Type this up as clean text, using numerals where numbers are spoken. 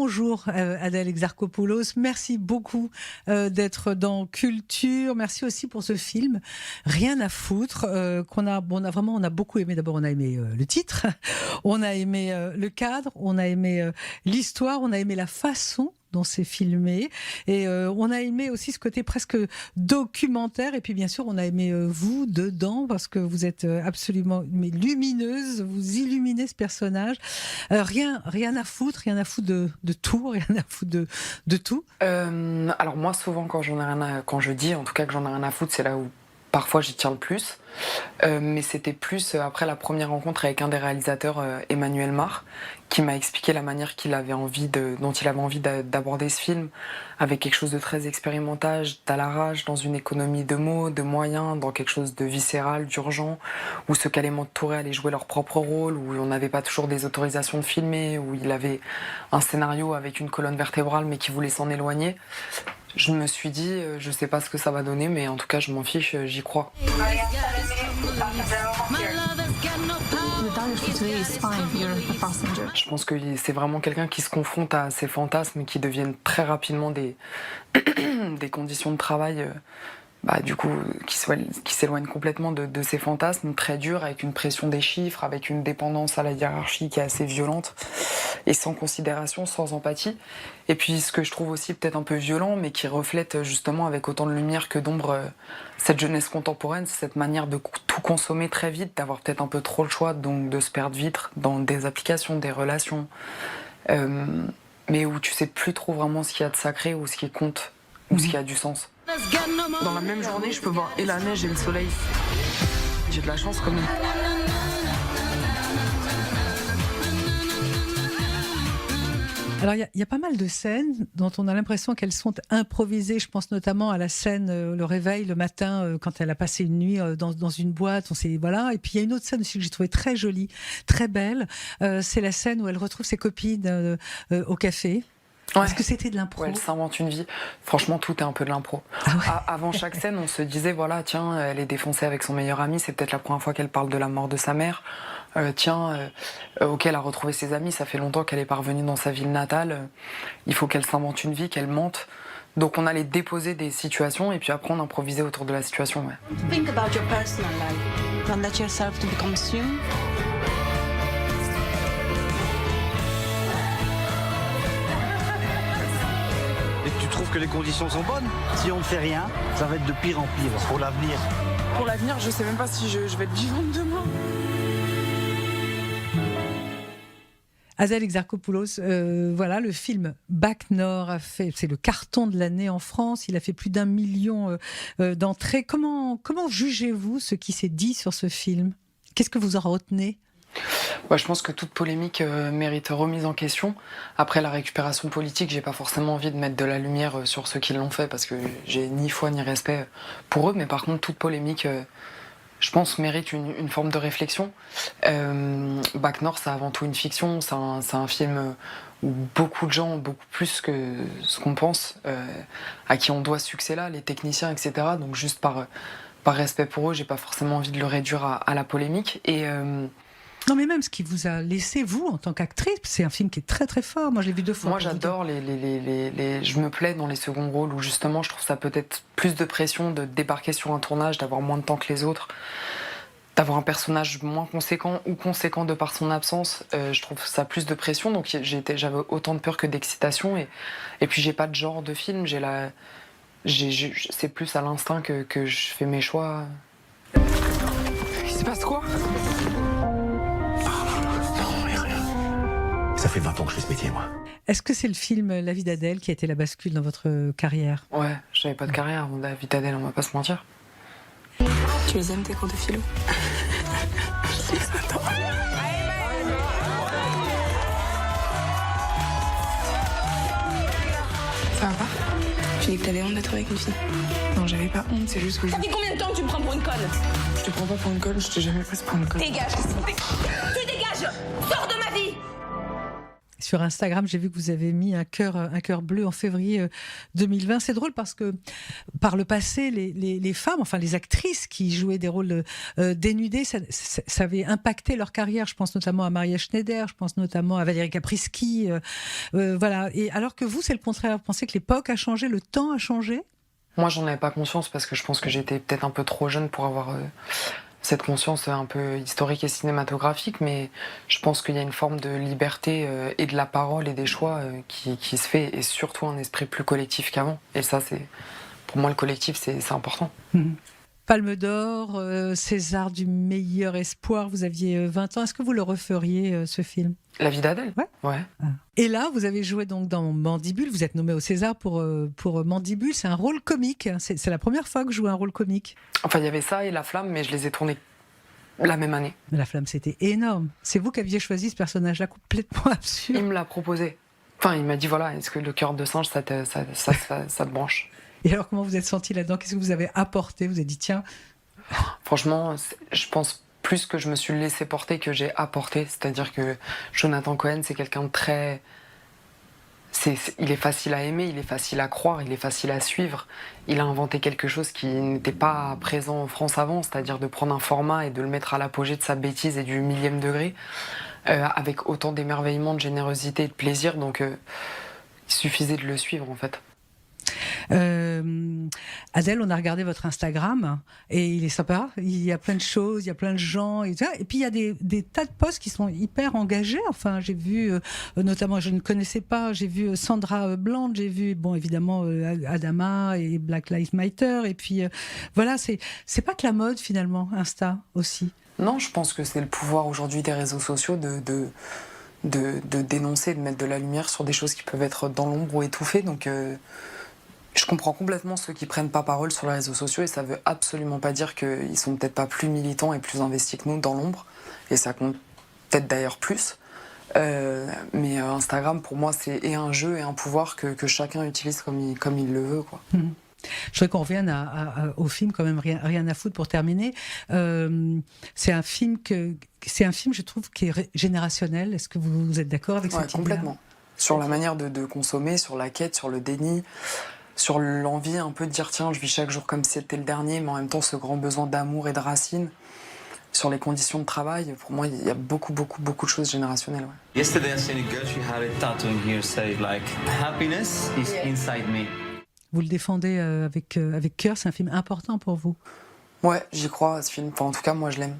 Bonjour Adèle Exarchopoulos, merci beaucoup d'être dans Culture. Merci aussi pour ce film Rien à foutre on a beaucoup aimé. D'abord, on a aimé le titre, on a aimé le cadre, on a aimé l'histoire, on a aimé la façon dont c'est filmé, et on a aimé aussi ce côté presque documentaire, et puis bien sûr on a aimé vous dedans, parce que vous êtes absolument lumineuse, vous illuminez ce personnage. Rien à foutre de tout, rien à foutre de tout. Alors moi souvent quand je dis en tout cas que j'en ai rien à foutre, c'est là où parfois j'y tiens le plus, mais c'était plus après la première rencontre avec un des réalisateurs, Emmanuel Mar, qui m'a expliqué la manière dont il avait envie d'aborder ce film, avec quelque chose de très expérimental, à l'arrache, dans une économie de mots, de moyens, dans quelque chose de viscéral, d'urgent, où ce qu'Alément Touré allait jouer leur propre rôle, où on n'avait pas toujours des autorisations de filmer, où il avait un scénario avec une colonne vertébrale mais qui voulait s'en éloigner. Je me suis dit, je sais pas ce que ça va donner, mais en tout cas je m'en fiche, j'y crois. Je pense que c'est vraiment quelqu'un qui se confronte à ses fantasmes et qui deviennent très rapidement des conditions de travail, du coup, qui s'éloignent complètement de ses fantasmes, très durs, avec une pression des chiffres, avec une dépendance à la hiérarchie qui est assez violente, et sans considération, sans empathie. Et puis ce que je trouve aussi peut-être un peu violent, mais qui reflète justement avec autant de lumière que d'ombre cette jeunesse contemporaine, c'est cette manière de tout consommer très vite, d'avoir peut-être un peu trop le choix, donc de se perdre vite dans des applications, des relations, mais où tu sais plus trop vraiment ce qu'il y a de sacré ou ce qui compte, ou ce qui a du sens. Dans la même journée, je peux voir et la neige et le soleil. J'ai de la chance quand même. Alors, il y a pas mal de scènes dont on a l'impression qu'elles sont improvisées. Je pense notamment à la scène, le réveil le matin, quand elle a passé une nuit dans une boîte. Voilà. Et puis, il y a une autre scène aussi que j'ai trouvée très jolie, très belle. C'est la scène où elle retrouve ses copines au café. Ouais. Est-ce que c'était de l'impro ? Elle s'invente une vie. Franchement, tout est un peu de l'impro. Ah ouais. Avant chaque scène, on se disait, voilà, tiens, elle est défoncée avec son meilleur ami, c'est peut-être la première fois qu'elle parle de la mort de sa mère. Ok, elle a retrouvé ses amis, ça fait longtemps qu'elle est parvenue dans sa ville natale. Il faut qu'elle s'invente une vie, qu'elle mente. Donc on allait déposer des situations et puis après on improvisait autour de la situation. Ouais. Think about your personal life. Don't let yourself to be consumed. Et tu trouves que les conditions sont bonnes ? Si on ne fait rien, ça va être de pire en pire pour l'avenir. Pour l'avenir, je sais même pas si je vais être vivante demain. Adèle Exarchopoulos, voilà, le film Bac Nord c'est le carton de l'année en France. Il a fait plus d'1 million d'entrées. Comment jugez-vous ce qui s'est dit sur ce film ? Qu'est-ce que vous en retenez ? Je pense que toute polémique mérite remise en question. Après la récupération politique, j'ai pas forcément envie de mettre de la lumière sur ceux qui l'ont fait parce que j'ai ni foi ni respect pour eux. Mais par contre, toute polémique, je pense, mérite une forme de réflexion. Bac Nord, c'est avant tout une fiction. C'est un film où beaucoup de gens, beaucoup plus que ce qu'on pense, à qui on doit ce succès-là, les techniciens, etc. Donc juste par respect pour eux, j'ai pas forcément envie de le réduire à la polémique. Non, mais même ce qui vous a laissé, vous, en tant qu'actrice, c'est un film qui est très très fort. Moi, je l'ai vu 2 fois. Moi, j'adore je me plais dans les seconds rôles où justement, je trouve ça peut-être plus de pression de débarquer sur un tournage, d'avoir moins de temps que les autres, d'avoir un personnage moins conséquent ou conséquent de par son absence. Je trouve ça plus de pression, donc j'avais autant de peur que d'excitation. Et puis, j'ai pas de genre de film. C'est plus à l'instinct que je fais mes choix. Il se passe quoi ? Ça fait 20 ans que je fais ce métier, moi. Est-ce que c'est le film La vie d'Adèle qui a été la bascule dans votre carrière ? Ouais, j'avais pas de carrière avant La vie d'Adèle, on va pas se mentir. Tu les aimes tes cours de philo ? Attends. Ça va pas ? Tu dis que t'avais honte d'être avec une fille. Non, j'avais pas honte, c'est juste que Ça fait combien de temps que tu me prends pour une conne ? Je te prends pas pour une conne, je t'ai jamais prise pour une conne. Dégage ! Tu dégages ! Sors de ma vie ! sur Instagram, j'ai vu que vous avez mis un cœur bleu en février 2020. C'est drôle parce que par le passé, les femmes, enfin les actrices qui jouaient des rôles dénudés, ça avait impacté leur carrière. Je pense notamment à Maria Schneider, je pense notamment à Valérie Caprisky. Voilà. Et alors que vous, c'est le contraire. Vous pensez que l'époque a changé, le temps a changé? Moi, j'en avais pas conscience parce que je pense que j'étais peut-être un peu trop jeune pour avoir cette conscience un peu historique et cinématographique, mais je pense qu'il y a une forme de liberté et de la parole et des choix qui se fait, et surtout un esprit plus collectif qu'avant. Et ça, pour moi, le collectif, c'est important. Palme d'Or, César du meilleur espoir, vous aviez 20 ans. Est-ce que vous le referiez, ce film? La vie d'Adèle? Ouais. Et là, vous avez joué donc dans Mandibule, vous êtes nommé au César pour Mandibule, c'est un rôle comique, c'est la première fois que je joue un rôle comique. Enfin, il y avait ça et La Flamme, mais je les ai tournés la même année. Mais La Flamme, c'était énorme. C'est vous qui aviez choisi ce personnage-là complètement absurde. Il me l'a proposé. Enfin, il m'a dit, voilà, est-ce que le cœur de singe, ça te branche? Et alors, comment vous êtes senti là-dedans? Qu'est-ce que vous avez apporté? Vous avez dit, tiens... Franchement, je pense plus que je me suis laissé porter que j'ai apporté. C'est-à-dire que Jonathan Cohen, c'est quelqu'un de très... il est facile à aimer, il est facile à croire, il est facile à suivre. Il a inventé quelque chose qui n'était pas présent en France avant, c'est-à-dire de prendre un format et de le mettre à l'apogée de sa bêtise et du millième degré, avec autant d'émerveillement, de générosité et de plaisir. Donc, il suffisait de le suivre, en fait. Adèle, on a regardé votre Instagram et il est sympa, il y a plein de choses, il y a plein de gens et puis il y a des tas de posts qui sont hyper engagés. Enfin, j'ai vu notamment, je ne connaissais pas, j'ai vu Sandra Bland, j'ai vu bon évidemment Adama et Black Lives Matter, et puis voilà, c'est pas que la mode finalement, Insta aussi. Non, je pense que c'est le pouvoir aujourd'hui des réseaux sociaux de dénoncer, de mettre de la lumière sur des choses qui peuvent être dans l'ombre ou étouffées. Donc je comprends complètement ceux qui prennent pas parole sur les réseaux sociaux, et ça veut absolument pas dire qu'ils sont peut-être pas plus militants et plus investis que nous dans l'ombre, et ça compte peut-être d'ailleurs plus. Mais Instagram, pour moi, c'est et un jeu et un pouvoir que chacun utilise comme il le veut, quoi. Je voudrais qu'on revienne au film, quand même, rien à foutre pour terminer. C'est un film, je trouve, qui est générationnel. Est-ce que vous êtes d'accord avec cette idée-là? Complètement. Sur la manière de consommer, sur la quête, sur le déni, sur l'envie un peu de dire tiens, je vis chaque jour comme si c'était le dernier, mais en même temps ce grand besoin d'amour et de racines. Sur les conditions de travail, pour moi, il y a beaucoup de choses générationnelles. Ouais. Yesterday I seen a girl, she had a tattoo in here say like happiness is inside me. Vous le défendez avec cœur, c'est un film important pour vous. Ouais, j'y crois à ce film. Enfin, en tout cas, moi, je l'aime.